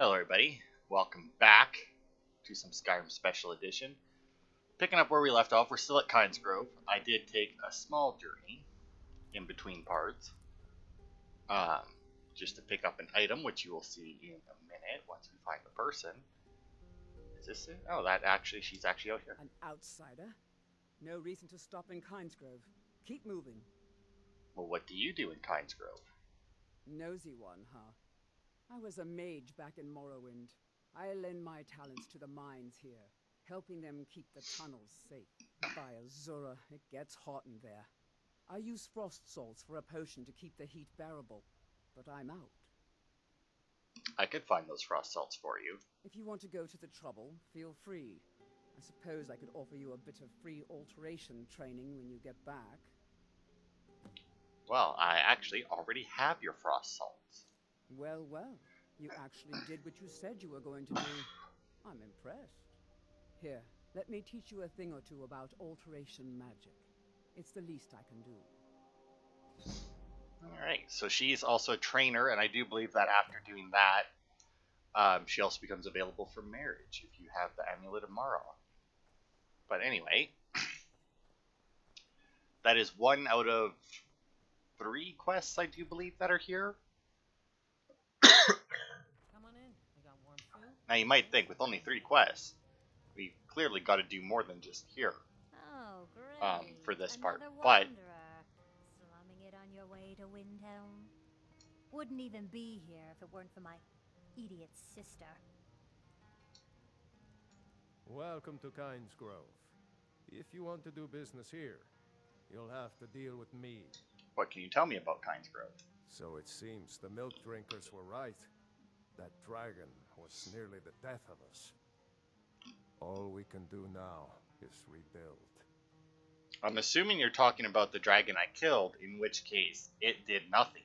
Hello, everybody. Welcome back to some Skyrim Special Edition. Picking up where we left off, we're still at Kynesgrove. I did take a small journey in between parts, just to pick up an item, which you will see in a minute once we find the person. Is this it? Oh, she's actually out here. An outsider? No reason to stop in Kynesgrove. Keep moving. Well, what do you do in Kynesgrove? Nosy one, huh? I was a mage back in Morrowind. I lend my talents to the mines here, helping them keep the tunnels safe. By Azura, it gets hot in there. I use frost salts for a potion to keep the heat bearable, but I'm out. I could find those frost salts for you. If you want to go to the trouble, feel free. I suppose I could offer you a bit of free alteration training when you get back. Well, I actually already have your frost salts. Well, you actually did what you said you were going to do. I'm impressed. Here, let me teach you a thing or two about alteration magic. It's the least I can do. Alright, so she's also a trainer, and I do believe that after doing that, she also becomes available for marriage if you have the Amulet of Mara. But anyway, that is 1 out of 3 quests, I do believe, that are here. Come on in. We got warm food. Now you might think, with only 3 quests, we clearly got to do more than just here. Oh, great. For this Another part. But wanderer, slumming it on your way to Windhelm. Wouldn't even be here if it weren't for my idiot sister. Welcome to Kynesgrove. If you want to do business here, you'll have to deal with me. what can you tell me about Kynesgrove? So it seems the milk drinkers were right. That dragon was nearly the death of us. All we can do now is rebuild. I'm assuming you're talking about the dragon I killed, in which case it did nothing.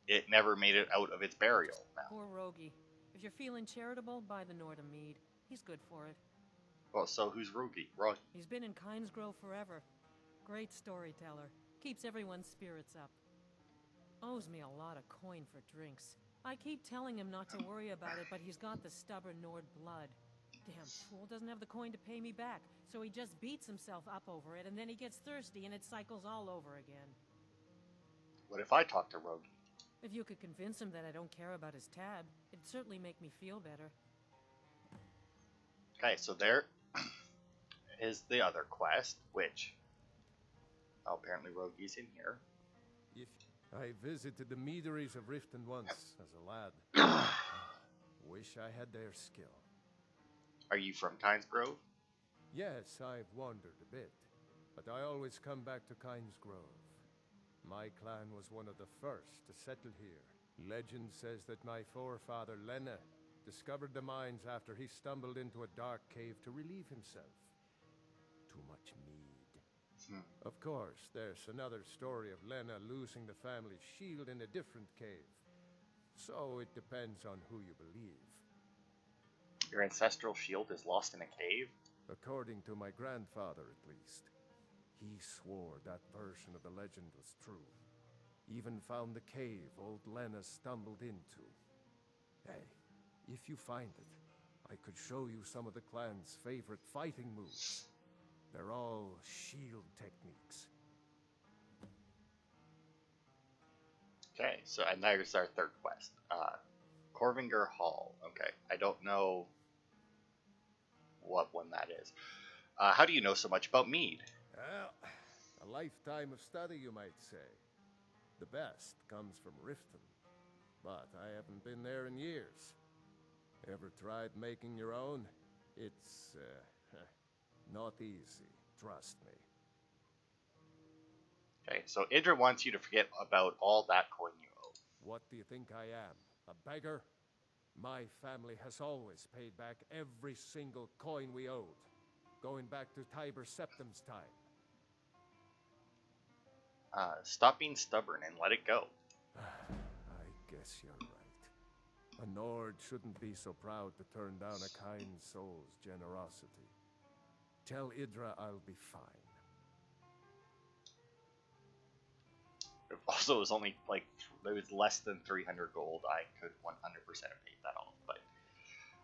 It never made it out of its burial. Poor Rogi. If you're feeling charitable, buy the Nord of mead. He's good for it. Well, so who's Rogi? He's been in Kynesgrove forever. Great storyteller. Keeps everyone's spirits up. Owes me a lot of coin for drinks. I keep telling him not to worry about it, but he's got the stubborn Nord blood. Damn fool doesn't have the coin to pay me back, so he just beats himself up over it, and then he gets thirsty, and it cycles all over again. What if I talk to Rogi? If you could convince him that I don't care about his tab, it'd certainly make me feel better. Okay, so there is the other quest, which... Oh, apparently Rogi's in here. If I visited the meaderies of Riften once as a lad. Wish I had their skill. Are you from Kynesgrove? Yes, I've wandered a bit, but I always come back to Kynesgrove. My clan was one of the first to settle here. Legend says that my forefather Lena discovered the mines after he stumbled into a dark cave to relieve himself. Too much mead. Of course, there's another story of Lena losing the family's shield in a different cave. So it depends on who you believe. Your ancestral shield is lost in a cave? According to my grandfather, at least. He swore that version of the legend was true. Even found the cave old Lena stumbled into. Hey, if you find it, I could show you some of the clan's favorite fighting moves. They're all shield techniques. Okay, so and there's our third quest. Corvinger Hall. Okay, I don't know what one that is. How do you know so much about mead? Well, a lifetime of study, you might say. The best comes from Riften, but I haven't been there in years. Ever tried making your own? It's, not easy, trust me. Okay, so Idra wants you to forget about all that coin you owe. What do you think I am? A beggar? My family has always paid back every single coin we owed, going back to Tiber Septim's time. Stop being stubborn and let it go. I guess you're right. A Nord shouldn't be so proud to turn down a kind soul's generosity. Tell Idra I'll be fine. If also it was only like it was less than 300 gold, I could 100% have paid that off. But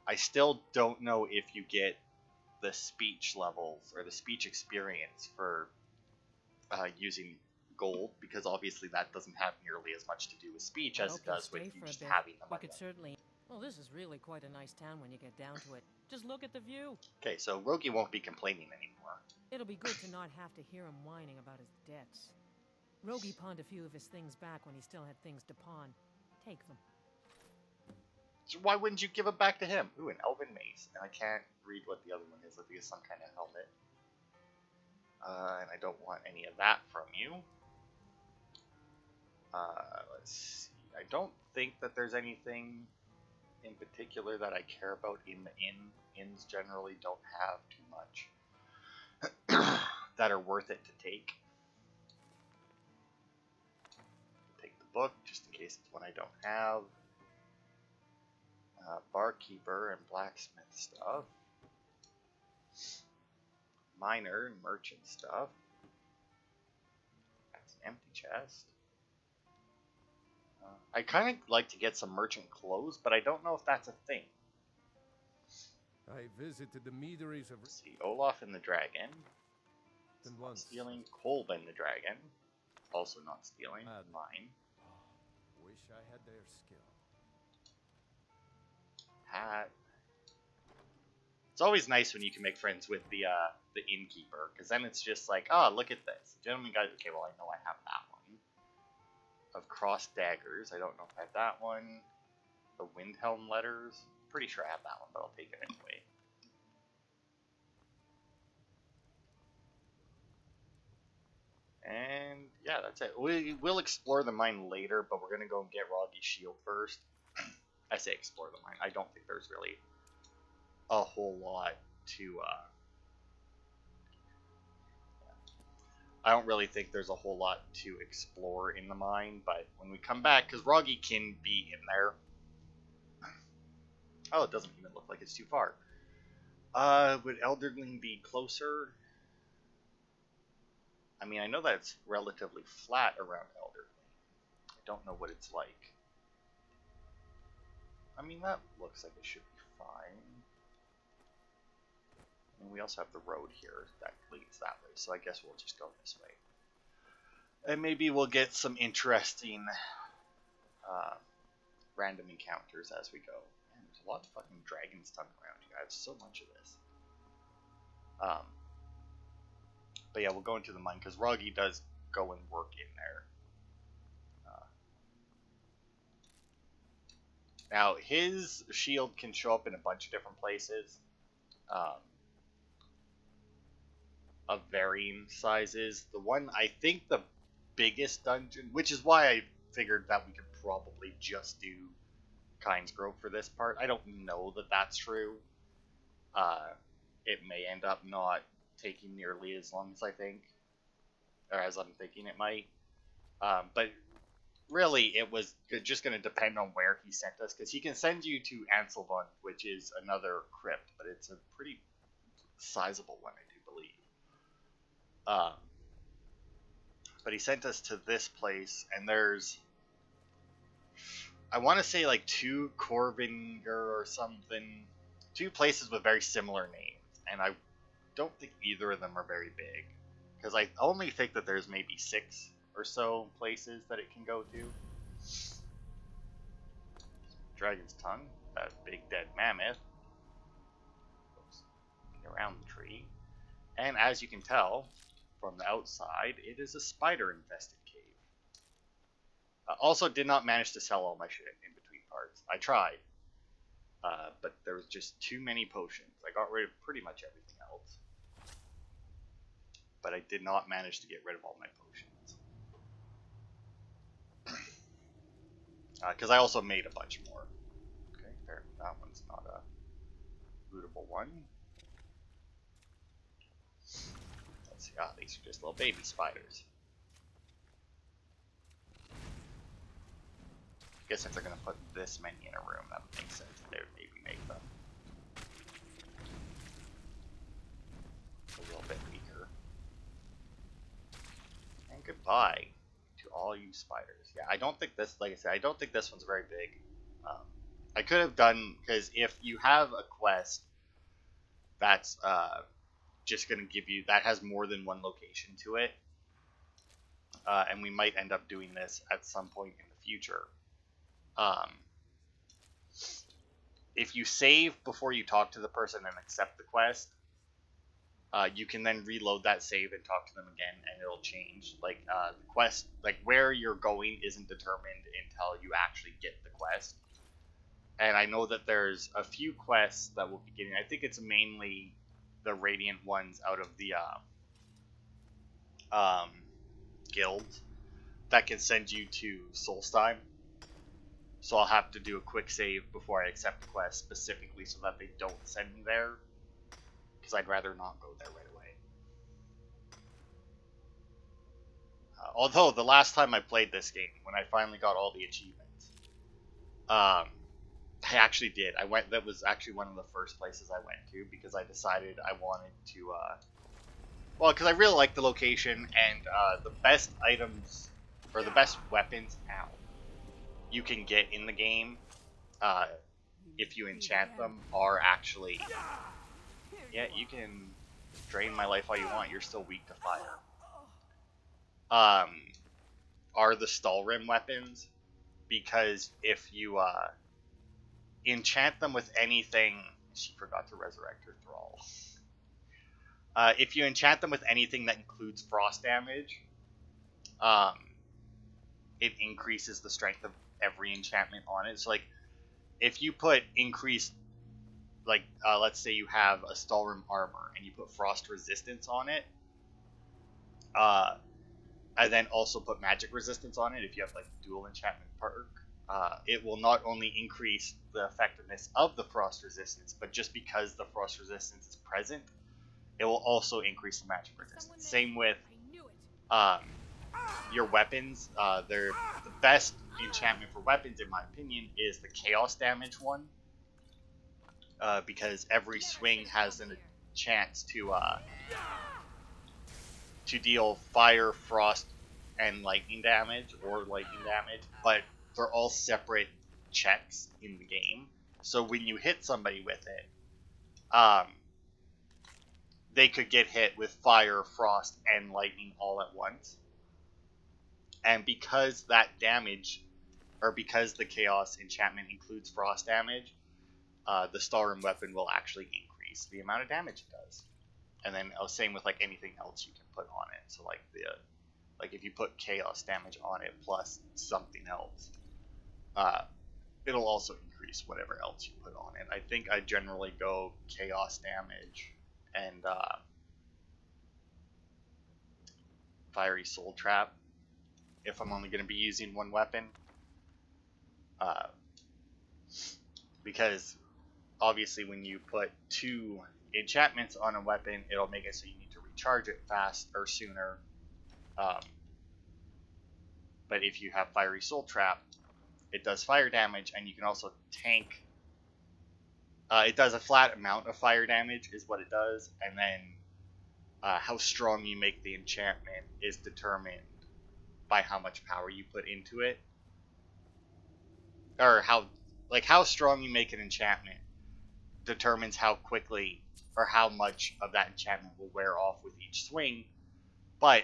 I still don't know if you get the speech levels or the speech experience for using gold, because obviously that doesn't have nearly as much to do with speech as it does with you just having the money. We could certainly. Well, this is really quite a nice town when you get down to it. Just look at the view. Okay, so Rogi won't be complaining anymore. It'll be good to not have to hear him whining about his debts. Rogi pawned a few of his things back when he still had things to pawn. Take them. So why wouldn't you give it back to him? Ooh, an elven mace. And I can't read what the other one is. I think it's some kind of helmet. And I don't want any of that from you. Let's see. I don't think that there's anything in particular that I care about in the inn. Inns generally don't have too much that are worth it to take. Take the book, just in case it's one I don't have. Barkeeper and blacksmith stuff. Miner and merchant stuff. That's an empty chest. I kind of like to get some merchant clothes, but I don't know if that's a thing. I visited the meaderies of... Let's see, Olaf and the Dragon. Once. Stealing. Kolben the Dragon. Also not stealing. Mine. Wish I had their skill. Hat. It's always nice when you can make friends with the innkeeper, because then it's just like, oh, look at this. The gentleman guy, okay, well, I know I have that one. Of crossed daggers, I don't know if I have that one. The Windhelm letters, pretty sure I have that one, but I'll take it anyway. And yeah, that's it. We'll explore the mine later, but we're gonna go and get Rogi's shield first. I say explore the mine. I don't think there's really a whole lot to I don't really think there's a whole lot to explore in the mine, but when we come back, because Rogi can be in there. Oh, it doesn't even look like it's too far. Would Elderling be closer? I mean, I know that it's relatively flat around Elderling. I don't know what it's like. I mean, that looks like it should be fine. And we also have the road here that leads that way, so I guess we'll just go this way. And maybe we'll get some interesting random encounters as we go. Man, there's a lot of fucking dragons tunned around here. I have so much of this. But yeah, we'll go into the mine, because Rogi does go and work in there. Now, his shield can show up in a bunch of different places. Of varying sizes. The one, I think the biggest dungeon, which is why I figured that we could probably just do Kynesgrove for this part. I don't know that that's true. It may end up not taking nearly as long as I think, or as I'm thinking it might. But really, it was just going to depend on where he sent us, because he can send you to Anselvund, which is another crypt, but it's a pretty sizable one, I do believe. But he sent us to this place, and there's, I want to say like 2 Corvinger or something, 2 places with very similar names, and I don't think either of them are very big, because I only think that there's maybe 6 or so places that it can go to. Dragon's Tongue, that big dead mammoth. Oops. Get around the tree. And as you can tell from the outside, it is a spider-infested cave. Also did not manage to sell all my shit in between parts. I tried. But there was just too many potions. I got rid of pretty much everything else. But I did not manage to get rid of all my potions. Because I also made a bunch more. Okay, there. That one's not a lootable one. Let's see. Ah, these are just little baby spiders. I guess if they're going to put this many in a room, that would make sense. They would maybe make them a little bit weaker. And goodbye to all you spiders. Yeah, I don't think this, like I said, I don't think this one's very big. I could have done, because if you have a quest that's just going to give you, that has more than one location to it, and we might end up doing this at some point in the future. If you save before you talk to the person and accept the quest, you can then reload that save and talk to them again, and it'll change. Like the quest, like where you're going isn't determined until you actually get the quest. And I know that there's a few quests that we'll be getting. I think it's mainly the Radiant ones out of the guild that can send you to Solstheim. So I'll have to do a quick save before I accept the quest, specifically so that they don't send me there, because I'd rather not go there right away. Although the last time I played this game, when I finally got all the achievements, I actually did. That was actually one of the first places I went to, because I decided I wanted to, well, because I really like the location, and the best items, or the best weapons now you can get in the game, if you enchant them, are actually, yeah, you can drain my life all you want, you're still weak to fire, are the Stalrim weapons, because if you, enchant them with anything, she forgot to resurrect her thrall. If you enchant them with anything that includes frost damage, it increases the strength of every enchantment on it. So, like, if you put increased, like, let's say you have a Stalrim armor and you put frost resistance on it, and then also put magic resistance on it, if you have, like, dual enchantment perk, it will not only increase the effectiveness of the frost resistance, but just because the frost resistance is present, it will also increase the magic resistance. Same with your weapons. They're the best enchantment for weapons, in my opinion, is the chaos damage one, because every swing has a chance to deal fire, frost, and lightning damage, but they're all separate checks in the game. So when you hit somebody with it, they could get hit with fire, frost, and lightning all at once. And because that damage, or because the chaos enchantment includes frost damage, the Stalrim weapon will actually increase the amount of damage it does. And then same with like anything else you can put on it. So like if you put chaos damage on it plus something else, it'll also increase whatever else you put on it. I think I generally go chaos damage and fiery soul trap if I'm only going to be using one weapon, because obviously when you put two enchantments on a weapon, it'll make it so you need to recharge it fast or sooner. But if you have fiery soul trap, it does fire damage, and you can also tank. It does a flat amount of fire damage is what it does, and then how strong you make the enchantment is determined by how much power you put into it, or how strong you make an enchantment determines how quickly or how much of that enchantment will wear off with each swing. But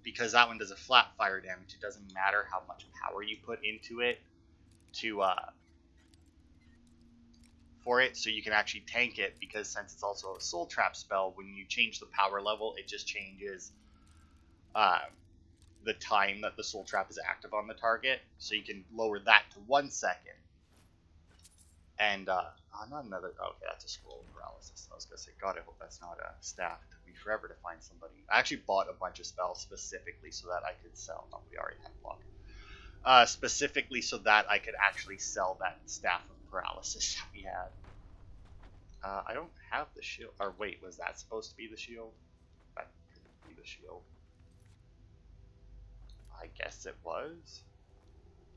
because that one does a flat fire damage, it doesn't matter how much power you put into it for it, so you can actually tank it, because since it's also a soul trap spell, when you change the power level, it just changes the time that the soul trap is active on the target, so you can lower that to 1 second. And not another. Okay, that's a scroll paralysis. I was gonna say, God, I hope that's not a staff. It took me forever to find somebody. I actually bought a bunch of spells specifically so that I could sell. Oh, we already have block. Specifically so that I could actually sell that staff of paralysis that we had. I don't have the shield. Or wait, was that supposed to be the shield? That could be the shield. I guess it was.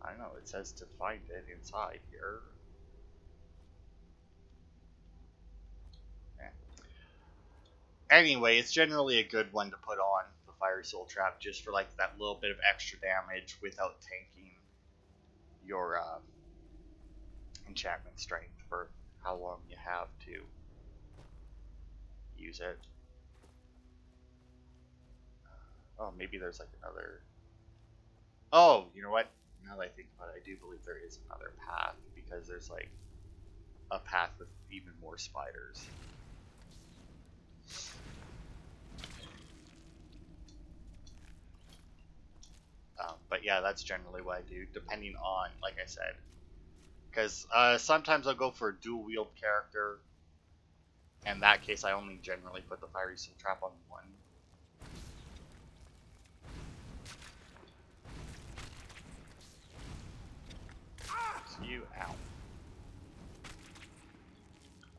I don't know. It says to find it inside here. Anyway, it's generally a good one to put on, the Fiery Soul Trap just for like that little bit of extra damage without tanking your enchantment strength for how long you have to use it. Oh, maybe there's like another... Oh, you know what? Now that I think about it, I do believe there is another path, because there's like a path with even more spiders. But yeah, that's generally what I do, depending on, like I said, because sometimes I'll go for a dual wield character. In that case, I only generally put the Fiery Soul Trap on one. So you, ow.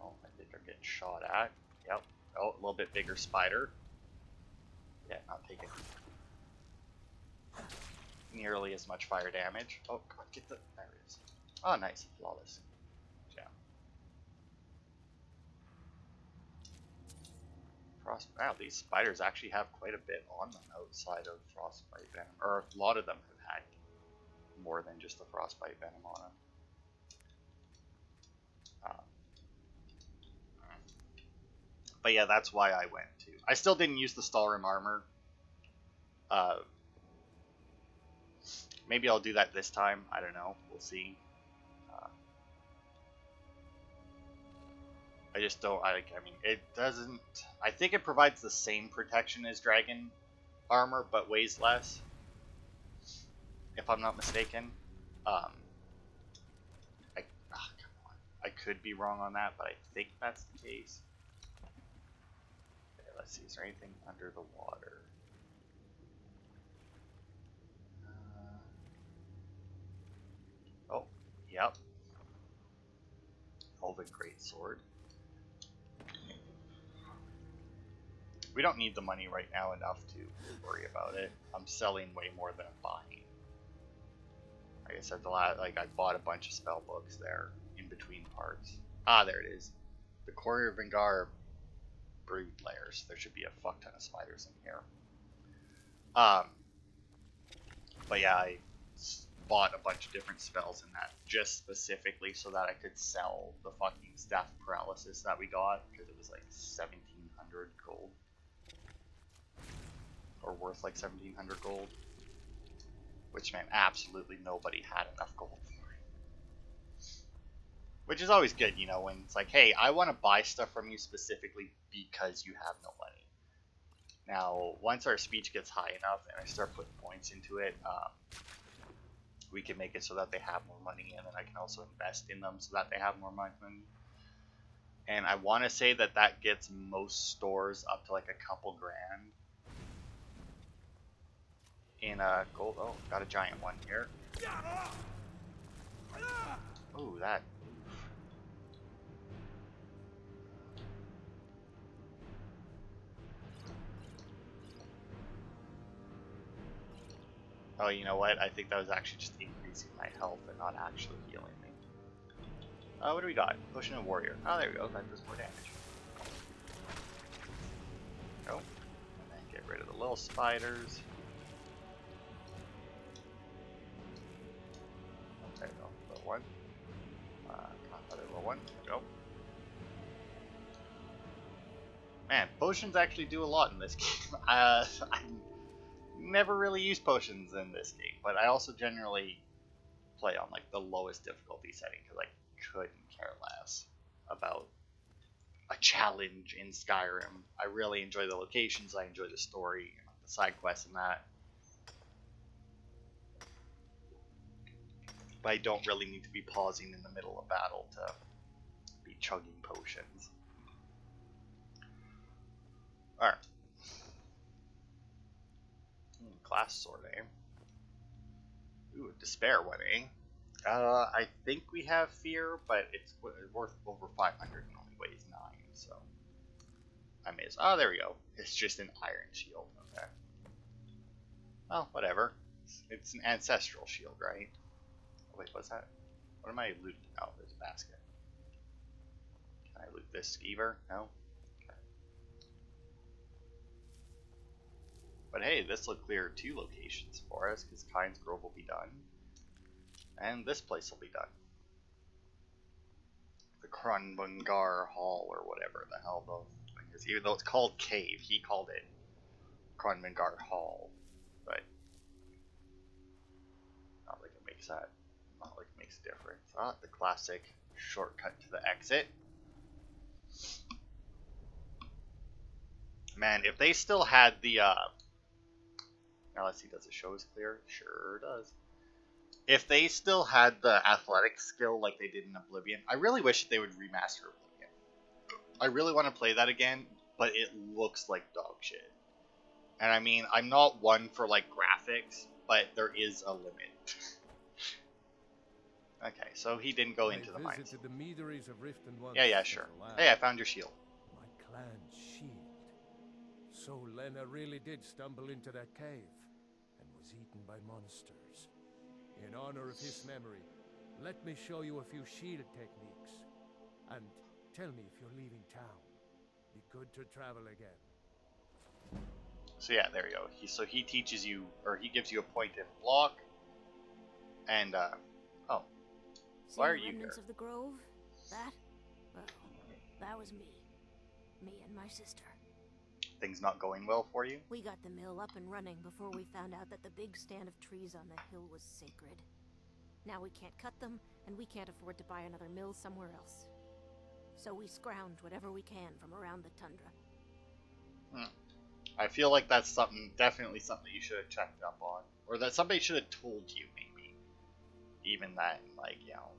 Oh, I think I'm getting shot at. Yep. Oh, a little bit bigger spider. Yeah, not taking nearly as much fire damage. Oh, come on, get the... There it is. Oh, nice. Flawless. Yeah. Wow, these spiders actually have quite a bit on them outside of frostbite venom. Or a lot of them have had more than just the frostbite venom on them. But yeah, that's why I went to. I still didn't use the Stalrim armor. Maybe I'll do that this time. I don't know. We'll see. I just don't. I mean, it doesn't. I think it provides the same protection as dragon armor, but weighs less. If I'm not mistaken. Come on. I could be wrong on that, but I think that's the case. Okay, let's see. Is there anything under the water? Oh, yep. Elven Greatsword. We don't need the money right now enough to worry about it. I'm selling way more than I'm buying. Like I said, I bought a bunch of spell books there in between parts. Ah, there it is. The Courier of Vengar brood layers. There should be a fuck ton of spiders in here. But yeah, I bought a bunch of different spells in that just specifically so that I could sell the fucking staff paralysis that we got, because it was like 1,700 gold. Or worth like 1,700 gold. Which meant absolutely nobody had enough gold for it. Which is always good, you know, when it's like, hey, I want to buy stuff from you specifically because you have no money. Now, once our speech gets high enough and I start putting points into it, we can make it so that they have more money, and then I can also invest in them so that they have more money. And I want to say that that gets most stores up to like a couple grand. In gold. Oh, got a giant one here. Ooh, that. Oh, you know what? I think that was actually just increasing my health and not actually healing me. What do we got? Potion of Warrior. Oh, there we go. That does more damage. Oh, and then get rid of the little spiders. There we go. Little one. Another little one. There we go. Man, potions actually do a lot in this game. I never really use potions in this game, but I also generally play on like the lowest difficulty setting because I couldn't care less about a challenge in Skyrim. I really enjoy the locations, I enjoy the story, the side quests and that. But I don't really need to be pausing in the middle of battle to be chugging potions. Alright. Class sword, eh? Ooh, despair one, eh? I think we have fear, but it's worth over 500 and only weighs 9, so I may as oh, there we go. It's just an iron shield, okay. Well, whatever. It's an ancestral shield, right? Oh, wait, what's that? What am I looting? Oh, there's a basket. Can I loot this skeever? No? Okay. But hey, this will clear 2 locations for us, because Kynesgrove will be done. And this place will be done. The Kronbungar Hall, or whatever the hell the thing is. Even though it's called Cave, he called it Kronbungar Hall. But not like it makes that, not like it makes a difference. Ah, the classic shortcut to the exit. Man, if they still had the, now let's see, does it show as clear? Sure does. If they still had the athletic skill like they did in Oblivion, I really wish they would remaster Oblivion. I really want to play that again, but it looks like dog shit. And I mean, I'm not one for like graphics, but there is a limit. Okay, so he didn't go into the mines. The meaderies of Rift and once Yeah, sure. Hey, I found your shield. My clan's shield. So Lena really did stumble into that cave and was eaten by monsters. In honor of his memory, let me show you a few shield techniques. And tell me if you're leaving town. Be good to travel again. So yeah, there you go. He teaches you, or he gives you a point and block. And oh, why are you here? Remnants of the grove? That? Well, that was me. Me and my sister. Things not going well for you? We got the mill up and running before we found out that the big stand of trees on the hill was sacred. Now we can't cut them, and we can't afford to buy another mill somewhere else. So we scrounge whatever we can from around the tundra. I feel like that's something, definitely something you should have checked up on. Or that somebody should have told you, maybe. Even that, like, you know.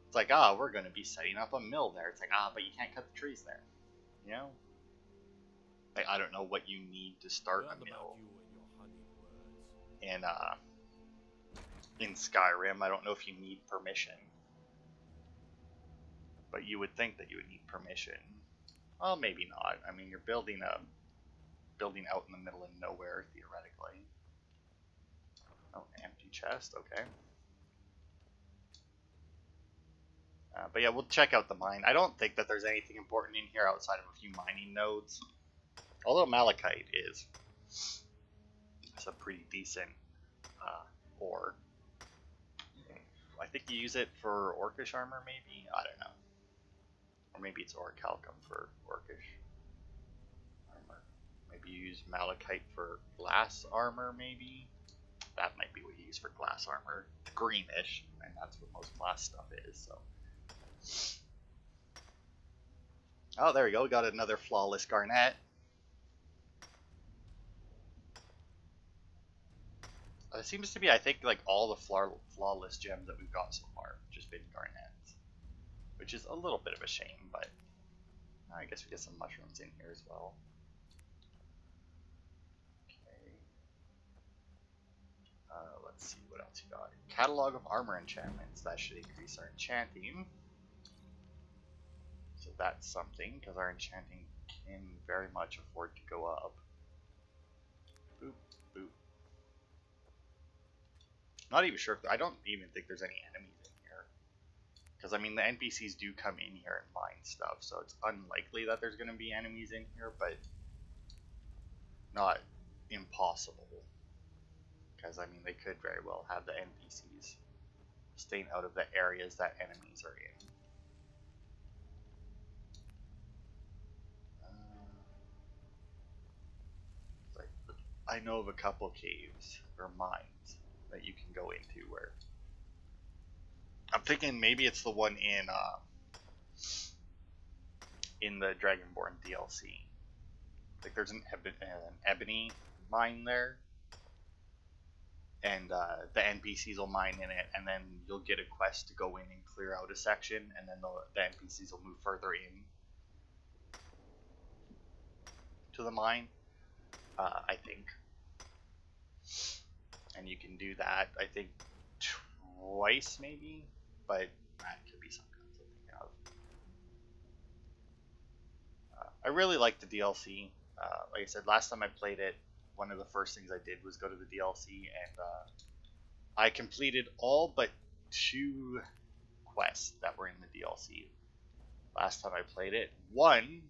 It's like, we're going to be setting up a mill there. It's like, but you can't cut the trees there. You know? Like, I don't know what you need to start a mill. In Skyrim, I don't know if you need permission. But you would think that you would need permission. Well, maybe not. I mean, you're building out in the middle of nowhere, theoretically. Oh, empty chest, okay. But yeah, we'll check out the mine. I don't think that there's anything important in here outside of a few mining nodes. Although malachite is. It's a pretty decent ore. I think you use it for orcish armor, maybe? I don't know. Or maybe it's orichalcum for orcish armor. Maybe you use malachite for glass armor, maybe? That might be what you use for glass armor. It's greenish, and that's what most glass stuff is, so. Oh, there we go. We got another flawless garnet. It seems to be, I think, like all the flawless gems that we've got so far have just been garnets. Which is a little bit of a shame, but I guess we get some mushrooms in here as well. Okay. Let's see what else you got. Catalog of armor enchantments. That should increase our enchanting. So that's something, because our enchanting can very much afford to go up. Boop, boop. Not even sure if I don't even think there's any enemies in here. Because, I mean, the NPCs do come in here and mine stuff, so it's unlikely that there's going to be enemies in here, but not impossible. Because, I mean, they could very well have the NPCs staying out of the areas that enemies are in. I know of a couple caves, or mines, that you can go into where... I'm thinking maybe it's the one in the Dragonborn DLC. Like there's an ebony mine there, and the NPCs will mine in it, and then you'll get a quest to go in and clear out a section, and then the NPCs will move further in to the mine, I think. And you can do that, I think, twice maybe, but that could be something I'm thinking of. I really like the DLC. Like I said, last time I played it, one of the first things I did was go to the DLC, and I completed all but 2 quests that were in the DLC last time I played it. One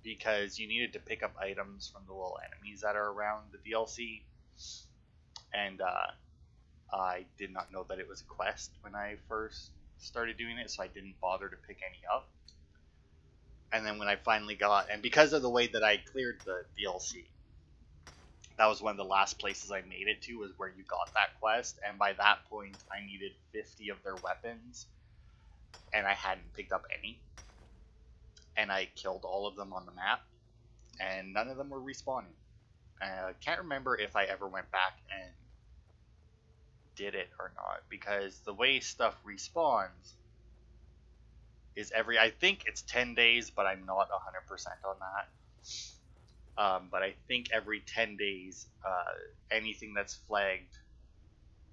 because you needed to pick up items from the little enemies that are around the DLC, and I did not know that it was a quest when I first started doing it, so I didn't bother to pick any up. And then when I finally got, and because of the way that I cleared the DLC, that was one of the last places I made it to, was where you got that quest, and by that point I needed 50 of their weapons, and I hadn't picked up any. And I killed all of them on the map, and none of them were respawning. I can't remember if I ever went back and did it or not, because the way stuff respawns is I think it's 10 days, but I'm not 100% on that. But I think every 10 days, anything that's flagged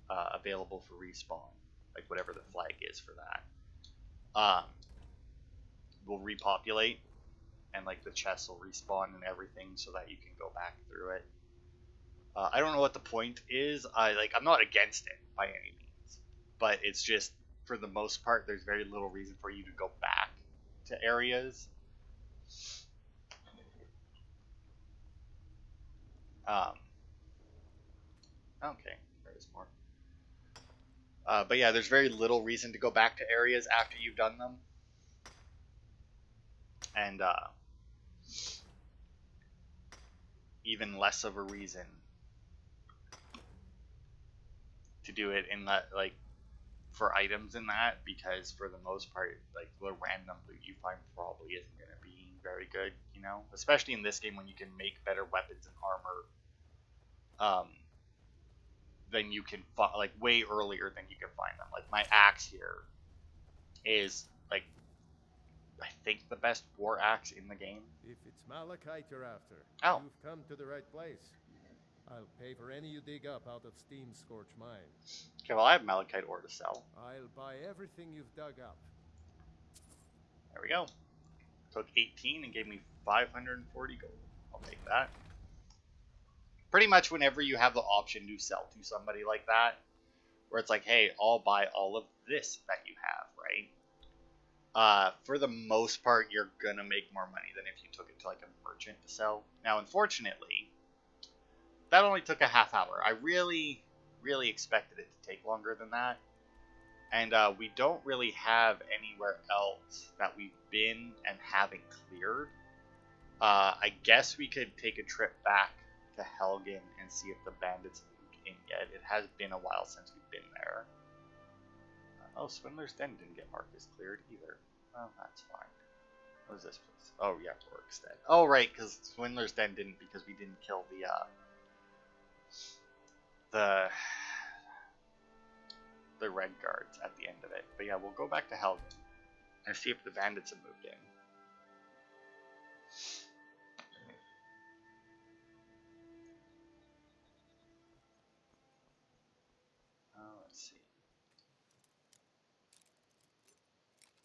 available for respawn, like whatever the flag is for that, will repopulate, and like the chests will respawn and everything, so that you can go back through it. I don't know what the point is. I'm not against it by any means, but it's just, for the most part, there's very little reason for you to go back to areas. Okay, there's more. But yeah, there's very little reason to go back to areas after you've done them. And even less of a reason to do it in that, like, for items in that, because for the most part, like, the random loot you find probably isn't going to be very good, you know? Especially in this game, when you can make better weapons and armor, then you can like way earlier than you can find them. Like, my axe here is, like, I think the best war axe in the game. If it's malachite you're after, Oh. you've come to the right place. I'll pay for any you dig up out of Steam Scorch Mine. Okay, well, I have malachite ore to sell. I'll buy everything you've dug up. There we go. Took 18 and gave me 540 gold. I'll take that. Pretty much whenever you have the option to sell to somebody like that, where it's like, hey, I'll buy all of this that you have, right? For the most part, you're gonna make more money than if you took it to like a merchant to sell. Now, unfortunately, that only took a half hour. I really expected it to take longer than that. And we don't really have anywhere else that we've been and haven't cleared. I guess we could take a trip back to Helgen and see if the bandits moved in yet. It has been a while since we've been there. Oh, Swindler's Den didn't get marked as cleared either. Well, that's fine. What is this place? Oh, yeah, Orc's Den. Oh, right, because Swindler's Den didn't, because we didn't kill the red guards at the end of it. But yeah, we'll go back to Helgen and see if the bandits have moved in. Let's see.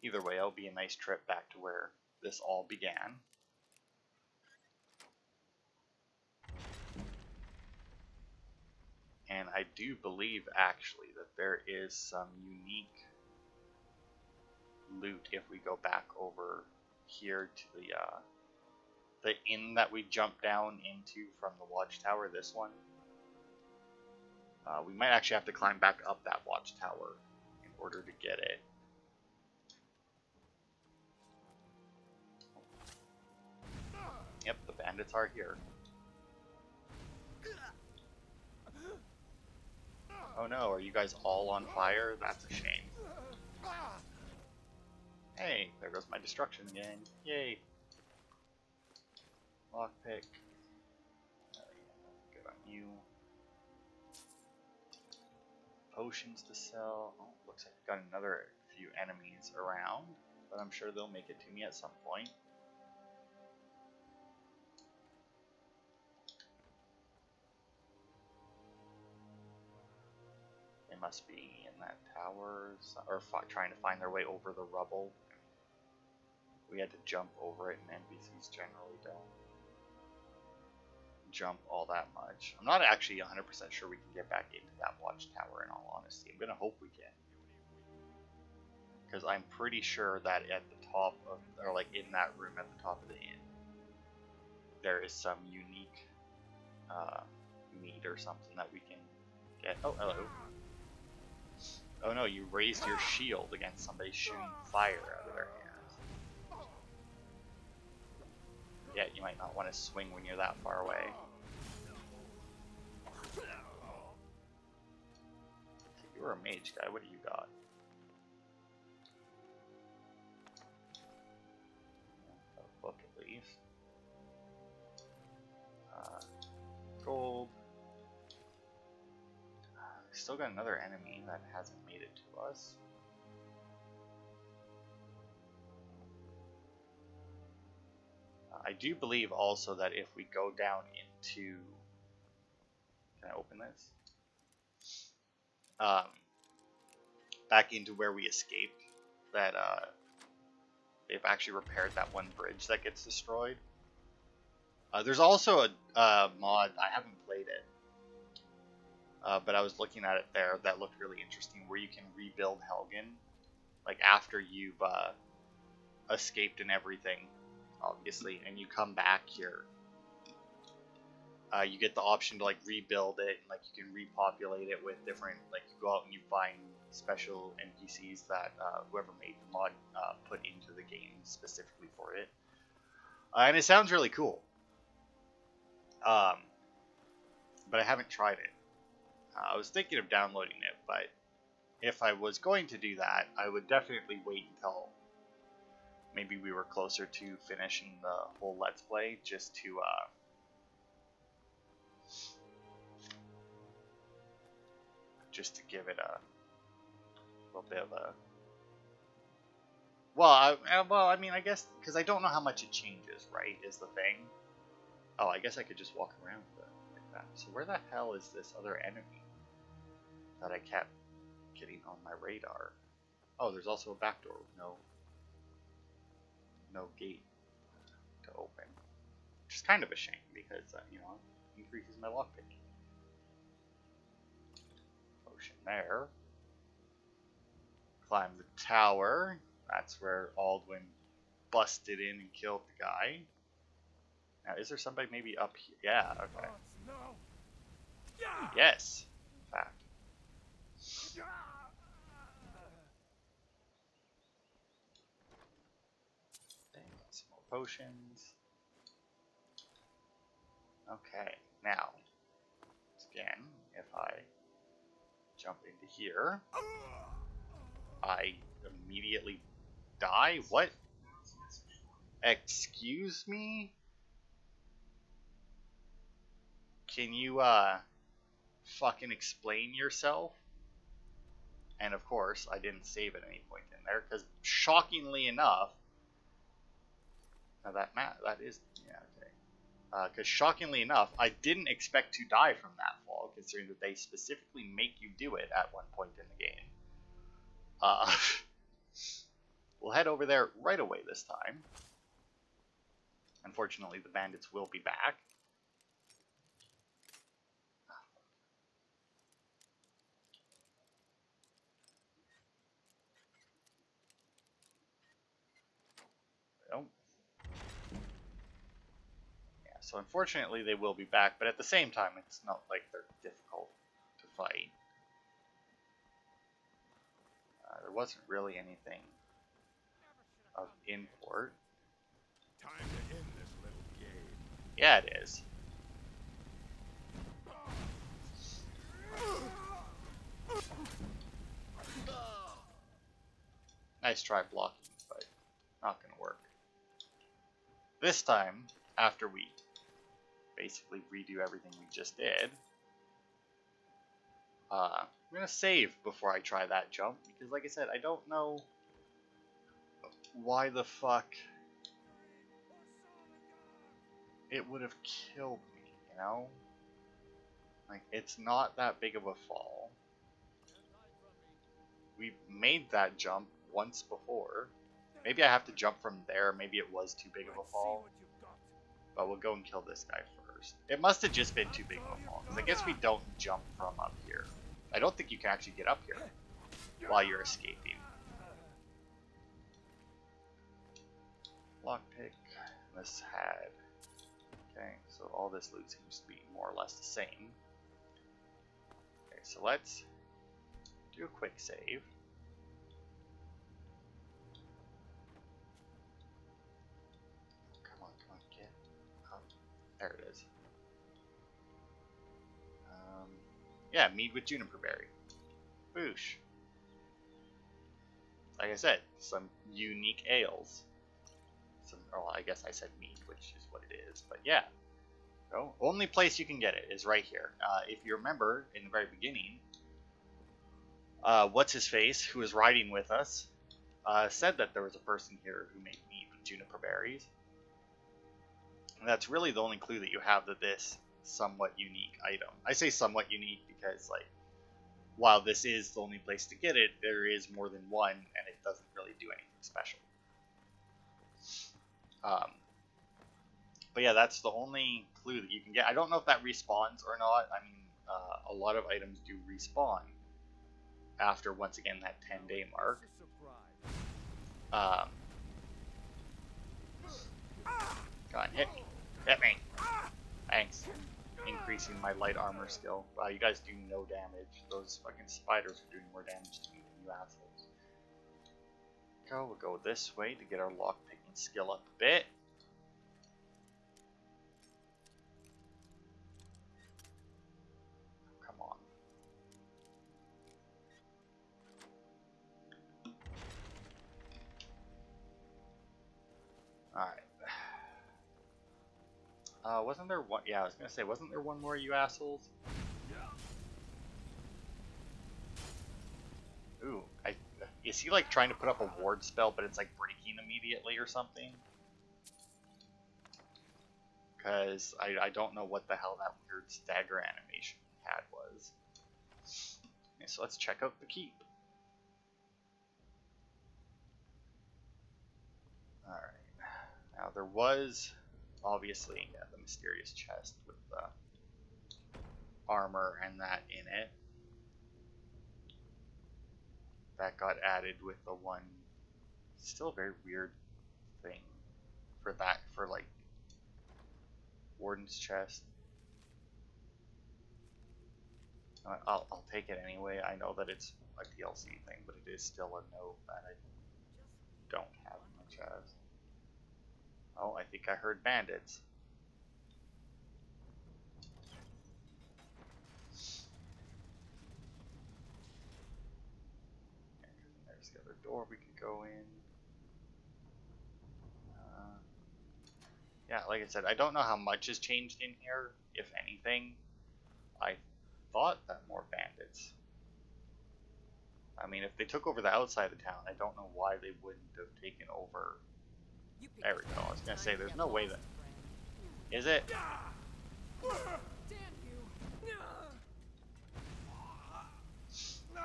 Either way, it'll be a nice trip back to where this all began. And I do believe, actually, that there is some unique loot if we go back over here to the inn that we jumped down into from the watchtower, this one. We might actually have to climb back up that watchtower in order to get it. Yep, the bandits are here. Oh no, are you guys all on fire? That's a shame. Hey, there goes my destruction again. Yay. Lockpick. Good on you. Potions to sell. Oh, looks like we've got another few enemies around, but I'm sure they'll make it to me at some point. They must be in that tower, or trying to find their way over the rubble. We had to jump over it, and NPCs generally don't jump all that much. I'm not actually 100% sure we can get back into that watchtower, in all honesty. I'm gonna hope we can, because I'm pretty sure that at the top of, or like in that room at the top of the inn, there is some unique mead or something that we can get. Oh, hello. Oh no, you raised your shield against somebody shooting fire out of their hands. Yeah, you might not want to swing when you're that far away. You're a mage guy, what do you got? A book at least. Gold. Still got another enemy that hasn't made it to us. I do believe also that if we go down into... Can I open this? Back into where we escaped, that they've actually repaired that one bridge that gets destroyed. There's also a mod, I haven't played it, but I was looking at it there that looked really interesting, where you can rebuild Helgen, like after you've escaped and everything, obviously, and you come back here. You get the option to like rebuild it, and like you can repopulate it with different, like you go out and you find special NPCs that whoever made the mod put into the game specifically for it, and it sounds really cool. But I haven't tried it. I was thinking of downloading it, but if I was going to do that, I would definitely wait until maybe we were closer to finishing the whole Let's Play, just to give it a little bit of a... Well, I mean, I guess, because I don't know how much it changes, right, is the thing. Oh, I guess I could just walk around like that. So where the hell is this other enemy that I kept getting on my radar? Oh, there's also a back door with no gate to open. Which is kind of a shame, because, you know, it increases my lockpicking. Potion there. Climb the tower. That's where Aldwin busted in and killed the guy. Now, is there somebody maybe up here? Yeah, okay. Yes, in fact. Dang, some more potions. Okay, now, again, if I jump into here, I immediately die? What? Excuse me? Can you, fucking explain yourself? And of course, I didn't save at any point in there, because shockingly enough, now that is, yeah, okay. Because shockingly enough, I didn't expect to die from that fall, considering that they specifically make you do it at one point in the game. We'll head over there right away this time. Unfortunately, the bandits will be back. Well, yeah, so unfortunately they will be back, but at the same time, it's not like they're difficult to fight. There wasn't really anything of import. Time to end this little game. Yeah, it is. Nice try blocking, but not gonna work. This time, after we basically redo everything we just did, I'm gonna save before I try that jump, because like I said, I don't know why the fuck it would have killed me, you know? Like, it's not that big of a fall. We made that jump once before. Maybe I have to jump from there, maybe it was too big of a fall. But we'll go and kill this guy first. It must have just been too big of a fall, because I guess we don't jump from up here. I don't think you can actually get up here while you're escaping. Lockpick. This had Okay, so all this loot seems to be more or less the same. Okay, so let's do a quick save. Come on, get up. There it is. Yeah, mead with juniper berry. Boosh. Like I said, some unique ales. Well, I guess I said mead, which is what it is, but yeah. So, only place you can get it is right here. If you remember, in the very beginning, What's-His-Face, who was riding with us, said that there was a person here who made mead with juniper berries. And that's really the only clue that you have that this somewhat unique item. I say somewhat unique because, like, while this is the only place to get it, there is more than one, and it doesn't really do anything special. But yeah, that's the only clue that you can get. I don't know if that respawns or not. I mean, a lot of items do respawn after, once again, that 10-day mark. Go on, hit me. Hit me. Thanks. Increasing my light armor skill. Wow, you guys do no damage. Those fucking spiders are doing more damage to me than you assholes. We'll go this way to get our lockpicking skill up a bit. Come on. Alright. Wasn't there one? Yeah, I was gonna say, wasn't there one more, you assholes? Ooh, is he like trying to put up a ward spell, but it's like breaking immediately or something? Because I don't know what the hell that weird stagger animation he had was. Okay, so let's check out the keep. Alright. Now there was, obviously, yeah, the mysterious chest with the armor and that in it. That got added with the one, still a very weird thing for that, for like Warden's chest. I'll take it anyway. I know that it's a DLC thing, but it is still a note that I don't have in my chest. Oh, I think I heard bandits. There's the other door we could go in. Yeah, like I said, I don't know how much has changed in here, if anything. I thought that more bandits. I mean, if they took over the outside of town, I don't know why they wouldn't have taken over. There we go. I was gonna say, there's no way that. Is it?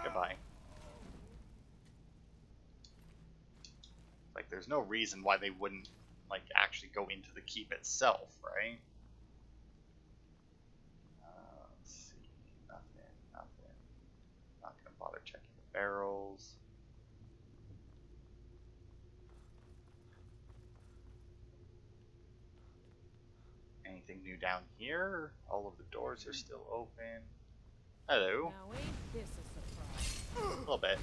Goodbye. Like, there's no reason why they wouldn't, like, actually go into the keep itself, right? Let's see. Nothing. Not gonna bother checking the barrels. Anything new down here? All of the doors are still open. Hello. Now ain't this a surprise? A little bit.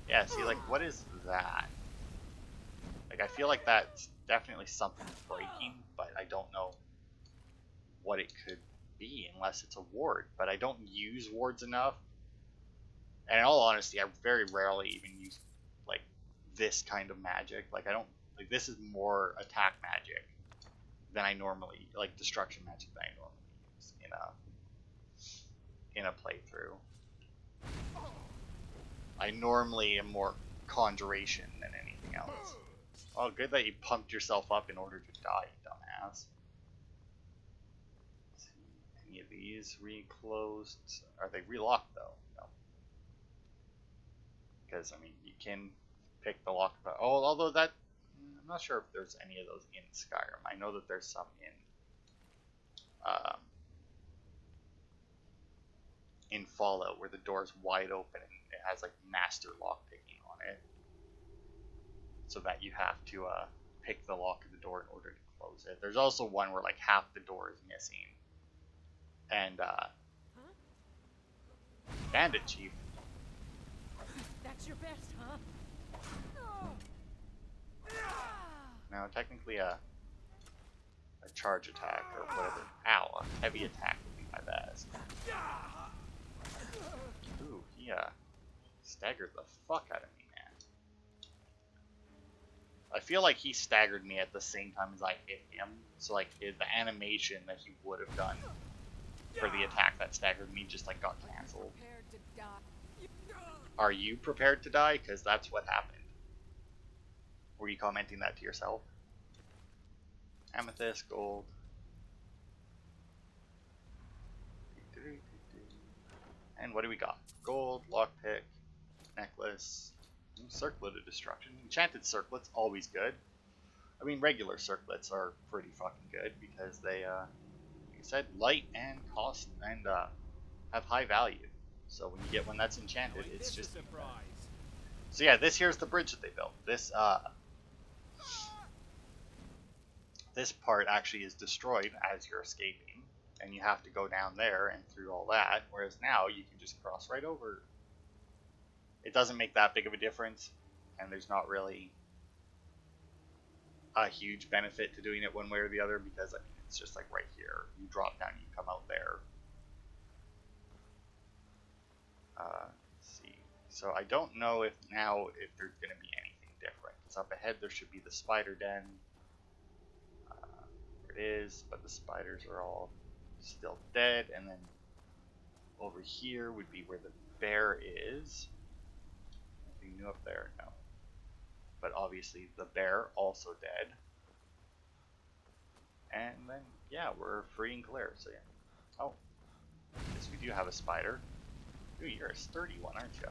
Yeah, see, like, what is that? Like, I feel like that's definitely something breaking, but I don't know what it could be unless it's a ward. But I don't use wards enough. And in all honesty, I very rarely even use, like, this kind of magic. Like, I don't, like, this is more attack magic than I normally, like, destruction magic that I normally use in a playthrough. I normally am more conjuration than anything else. Oh, good that you pumped yourself up in order to die, you dumbass. Let's see, any of these reclosed? Are they relocked though? No. Because, I mean, you can pick the lock. Oh, although that, I'm not sure if there's any of those in Skyrim. I know that there's some in Fallout where the door's wide open and it has like master lockpicking on it, so that you have to pick the lock of the door in order to close it. There's also one where like half the door is missing. And Bandit Chief. That's your best, huh? Now technically a charge attack or whatever. Ow, a heavy attack would be my best. Ooh, he staggered the fuck out of me, man. I feel like he staggered me at the same time as I hit him. So like the animation that he would have done for the attack that staggered me just like got cancelled. Are you prepared to die? Because that's what happened. Were you commenting that to yourself? Amethyst, gold. And what do we got? Gold, lockpick, necklace, circlet of destruction. Enchanted circlets, always good. I mean, regular circlets are pretty fucking good because they, like I said, light and cost and have high value. So when you get one that's enchanted, it's just a surprise. So yeah, this here's the bridge that they built. This part actually is destroyed as you're escaping, and you have to go down there and through all that, whereas now you can just cross right over. It doesn't make that big of a difference, and there's not really a huge benefit to doing it one way or the other, because I mean, it's just like right here. You drop down, you come out there. Let's see. So I don't know if there's going to be anything different. Because up ahead there should be the spider den. There it is, but the spiders are all still dead. And then over here would be where the bear is. Anything new up there? No. But obviously the bear also dead. And then yeah, we're free and clear. So yeah. Oh, yes, we do have a spider. Ooh, you're a sturdy one, aren't you?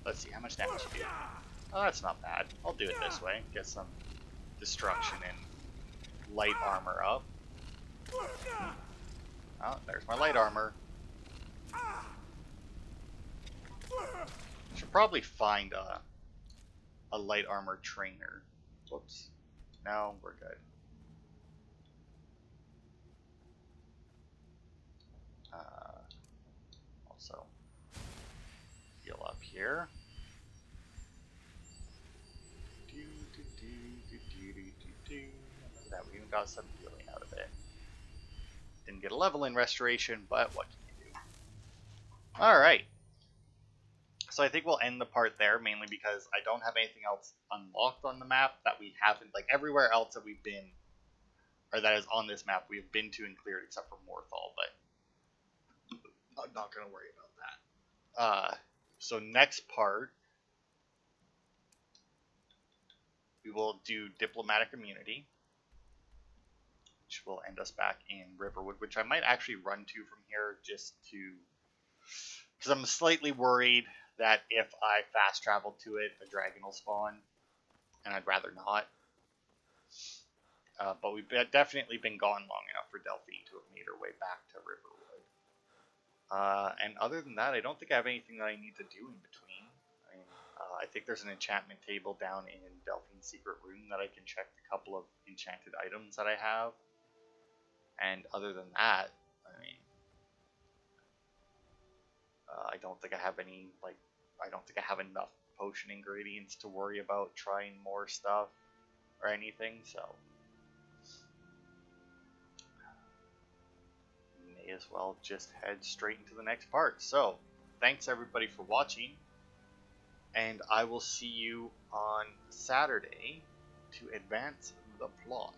Let's see how much damage you do. Oh, that's not bad. I'll do it this way. Get some destruction and light armor up. Oh, there's my light armor. Should probably find a light armor trainer. Whoops. No, we're good. Also, heal up here. Look at that, we even got some healing out of it. Didn't get a level in restoration, but what can you do? Alright. So I think we'll end the part there, mainly because I don't have anything else unlocked on the map that we haven't, like everywhere else that we've been, or that is on this map, we have been to and cleared except for Morthal, but I'm not going to worry about that. So next part, we will do Diplomatic Immunity, which will end us back in Riverwood, which I might actually run to from here just to, because I'm slightly worried that if I fast travel to it, a dragon will spawn, and I'd rather not. But we've definitely been gone long enough for Delphine to have made her way back to Riverwood. And other than that, I don't think I have anything that I need to do in between. I mean, I think there's an enchantment table down in Delphine's secret room that I can check a couple of enchanted items that I have. And other than that, I mean, I don't think I have any, like, I don't think I have enough potion ingredients to worry about trying more stuff or anything, so may as well just head straight into the next part. So, thanks everybody for watching, and I will see you on Saturday to advance the plot.